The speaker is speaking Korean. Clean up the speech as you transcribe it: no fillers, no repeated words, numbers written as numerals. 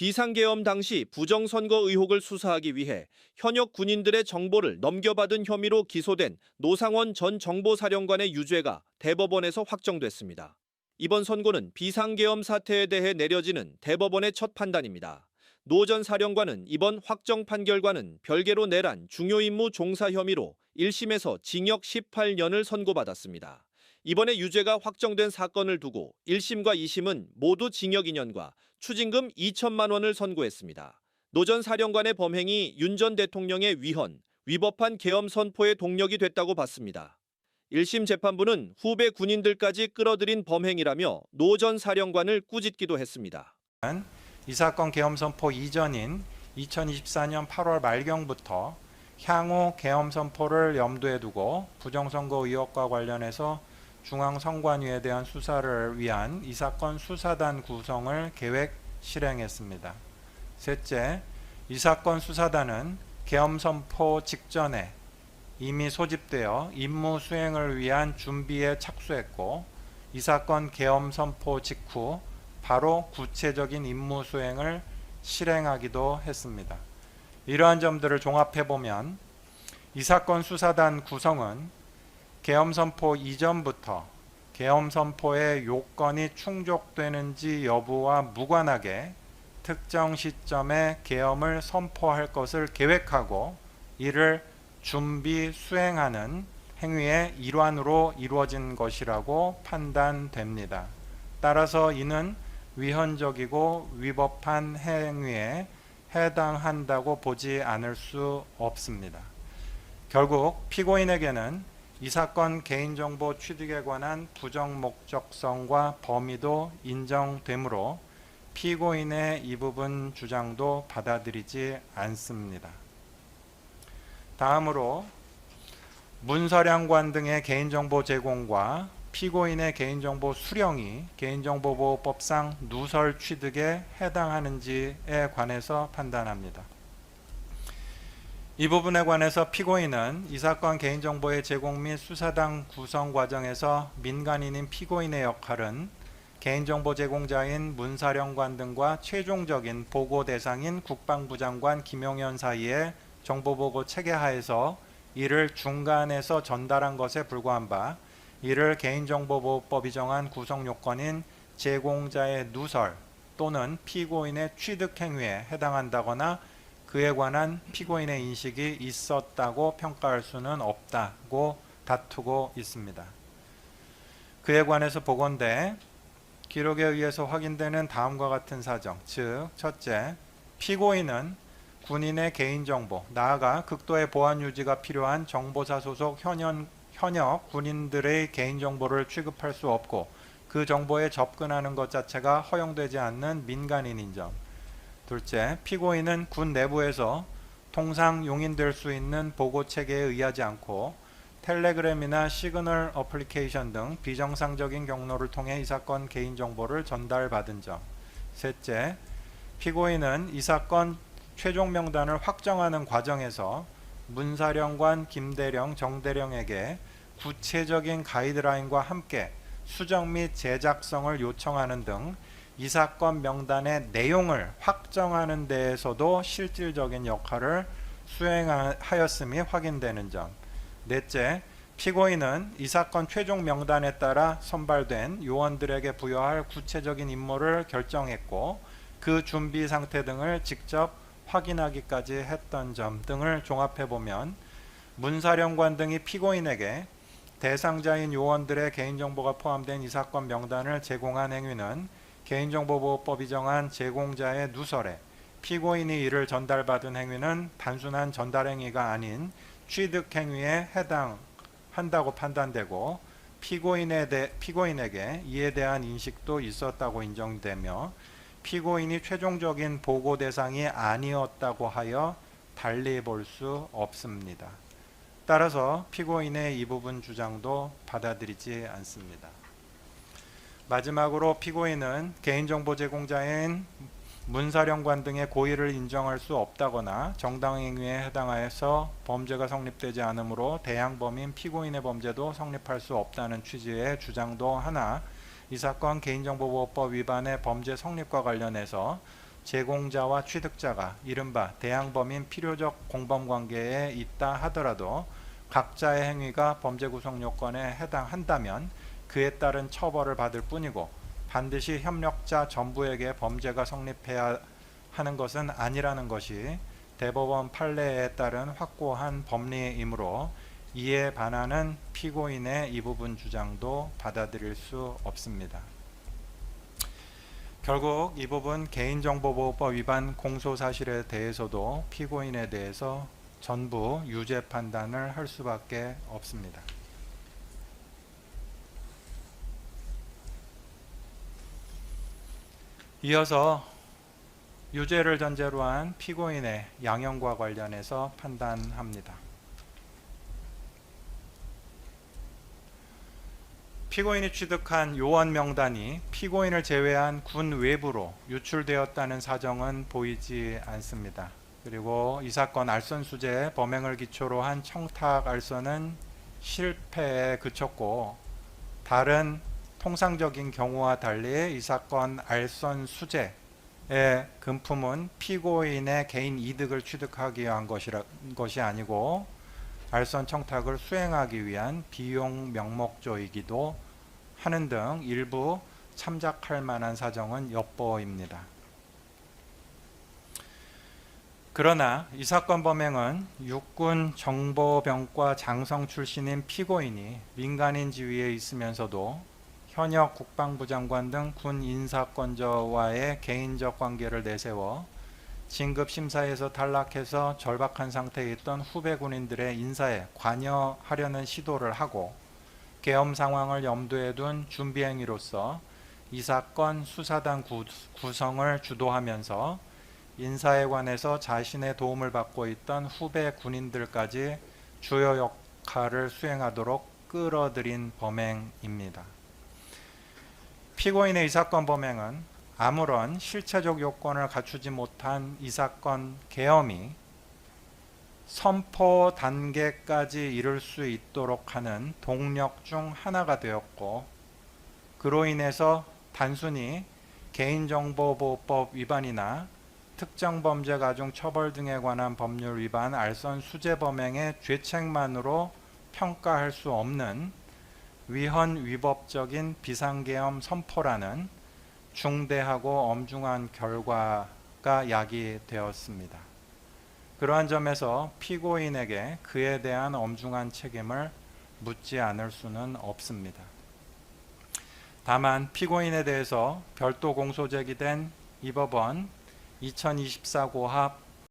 비상계엄 당시 부정선거 의혹을 수사하기 위해 현역 군인들의 정보를 넘겨받은 혐의로 기소된 노상원 전 정보사령관의 유죄가 대법원에서 확정됐습니다. 이번 선고는 비상계엄 사태에 대해 내려지는 대법원의 첫 판단입니다. 노 전 사령관은 이번 확정 판결과는 별개로 내란 중요임무 종사 혐의로 1심에서 징역 18년을 선고받았습니다. 이번에 유죄가 확정된 사건을 두고 1심과 2심은 모두 징역 2년과 추징금 2천만 원을 선고했습니다. 노 전 사령관의 범행이 윤 전 대통령의 위헌, 위법한 계엄 선포의 동력이 됐다고 봤습니다. 1심 재판부는 후배 군인들까지 끌어들인 범행이라며 노 전 사령관을 꾸짖기도 했습니다. 이 사건 계엄 선포 이전인 2024년 8월 말경부터 향후 계엄 선포를 염두에 두고 부정선거 의혹과 관련해서 중앙선관위에 대한 수사를 위한 이 사건 수사단 구성을 계획 실행했습니다. 셋째, 이 사건 수사단은 계엄 선포 직전에 이미 소집되어 임무 수행을 위한 준비에 착수했고, 이 사건 계엄 선포 직후 바로 구체적인 임무 수행을 실행하기도 했습니다. 이러한 점들을 종합해보면 이 사건 수사단 구성은 계엄 선포 이전부터 계엄 선포의 요건이 충족되는지 여부와 무관하게 특정 시점에 계엄을 선포할 것을 계획하고 이를 준비 수행하는 행위의 일환으로 이루어진 것이라고 판단됩니다. 따라서 이는 위헌적이고 위법한 행위에 해당한다고 보지 않을 수 없습니다. 결국 피고인에게는 이 사건 개인정보 취득에 관한 부정목적성과 범위도 인정되므로 피고인의 이 부분 주장도 받아들이지 않습니다. 다음으로 문서량관 등의 개인정보 제공과 피고인의 개인정보 수령이 개인정보보호법상 누설 취득에 해당하는지에 관해서 판단합니다. 이 부분에 관해서 피고인은 이 사건 개인정보의 제공 및 수사단 구성 과정에서 민간인인 피고인의 역할은 개인정보 제공자인 문사령관 등과 최종적인 보고 대상인 국방부 장관 김용현 사이의 정보보고 체계하에서 이를 중간에서 전달한 것에 불과한 바, 이를 개인정보보호법이 정한 구성요건인 제공자의 누설 또는 피고인의 취득행위에 해당한다거나 그에 관한 피고인의 인식이 있었다고 평가할 수는 없다고 다투고 있습니다. 그에 관해서 보건대 기록에 의해서 확인되는 다음과 같은 사정, 즉 첫째, 피고인은 군인의 개인정보, 나아가 극도의 보안 유지가 필요한 정보사 소속 현역 군인들의 개인정보를 취급할 수 없고 그 정보에 접근하는 것 자체가 허용되지 않는 민간인인 점. 둘째, 피고인은 군 내부에서 통상 용인될 수 있는 보고체계에 의하지 않고 텔레그램이나 시그널 어플리케이션 등 비정상적인 경로를 통해 이 사건 개인정보를 전달받은 점. 셋째, 피고인은 이 사건 최종 명단을 확정하는 과정에서 문사령관 김대령, 정대령에게 구체적인 가이드라인과 함께 수정 및 제작성을 요청하는 등 이 사건 명단의 내용을 확정하는 데에서도 실질적인 역할을 수행하였음이 확인되는 점. 넷째, 피고인은 이 사건 최종 명단에 따라 선발된 요원들에게 부여할 구체적인 임무를 결정했고 그 준비 상태 등을 직접 확인하기까지 했던 점 등을 종합해보면 문사령관 등이 피고인에게 대상자인 요원들의 개인정보가 포함된 이 사건 명단을 제공한 행위는 개인정보보호법이 정한 제공자의 누설에 피고인이 이를 전달받은 행위는 단순한 전달행위가 아닌 취득행위에 해당한다고 판단되고 피고인에게 이에 대한 인식도 있었다고 인정되며 피고인이 최종적인 보고 대상이 아니었다고 하여 달리 볼 수 없습니다. 따라서 피고인의 이 부분 주장도 받아들이지 않습니다. 마지막으로 피고인은 개인정보 제공자인 문사령관 등의 고의를 인정할 수 없다거나 정당행위에 해당하여서 범죄가 성립되지 않으므로 대항범인 피고인의 범죄도 성립할 수 없다는 취지의 주장도 하나 이 사건 개인정보보호법 위반의 범죄 성립과 관련해서 제공자와 취득자가 이른바 대항범인 필요적 공범관계에 있다 하더라도 각자의 행위가 범죄 구성 요건에 해당한다면 그에 따른 처벌을 받을 뿐이고 반드시 협력자 전부에게 범죄가 성립해야 하는 것은 아니라는 것이 대법원 판례에 따른 확고한 법리이므로 이에 반하는 피고인의 이 부분 주장도 받아들일 수 없습니다. 결국 이 부분 개인정보보호법 위반 공소사실에 대해서도 피고인에 대해서 전부 유죄 판단을 할 수밖에 없습니다. 이어서 유죄를 전제로 한 피고인의 양형과 관련해서 판단합니다. 피고인이 취득한 요원 명단이 피고인을 제외한 군 외부로 유출되었다는 사정은 보이지 않습니다. 그리고 이 사건 알선 수재 범행을 기초로 한 청탁 알선은 실패에 그쳤고 다른 통상적인 경우와 달리 이 사건 알선 수재의 금품은 피고인의 개인 이득을 취득하기 위한 것이 아니고 알선 청탁을 수행하기 위한 비용 명목조이기도 하는 등 일부 참작할 만한 사정은 엿보입니다. 그러나 이 사건 범행은 육군 정보병과 장성 출신인 피고인이 민간인 지위에 있으면서도 현역 국방부 장관 등 군 인사권자와의 개인적 관계를 내세워 진급 심사에서 탈락해서 절박한 상태에 있던 후배 군인들의 인사에 관여하려는 시도를 하고 계엄 상황을 염두에 둔 준비 행위로서 이 사건 수사단 구성을 주도하면서 인사에 관해서 자신의 도움을 받고 있던 후배 군인들까지 주요 역할을 수행하도록 끌어들인 범행입니다. 피고인의 이 사건 범행은 아무런 실체적 요건을 갖추지 못한 이 사건 계엄이 선포 단계까지 이를 수 있도록 하는 동력 중 하나가 되었고 그로 인해서 단순히 개인정보보호법 위반이나 특정범죄가중 처벌 등에 관한 법률 위반 알선 수재 범행의 죄책만으로 평가할 수 없는 위헌 위법적인 비상계엄 선포라는 중대하고 엄중한 결과가 야기되었습니다. 그러한 점에서 피고인에게 그에 대한 엄중한 책임을 묻지 않을 수는 없습니다. 다만 피고인에 대해서 별도 공소 제기된 이 법원 2024 고합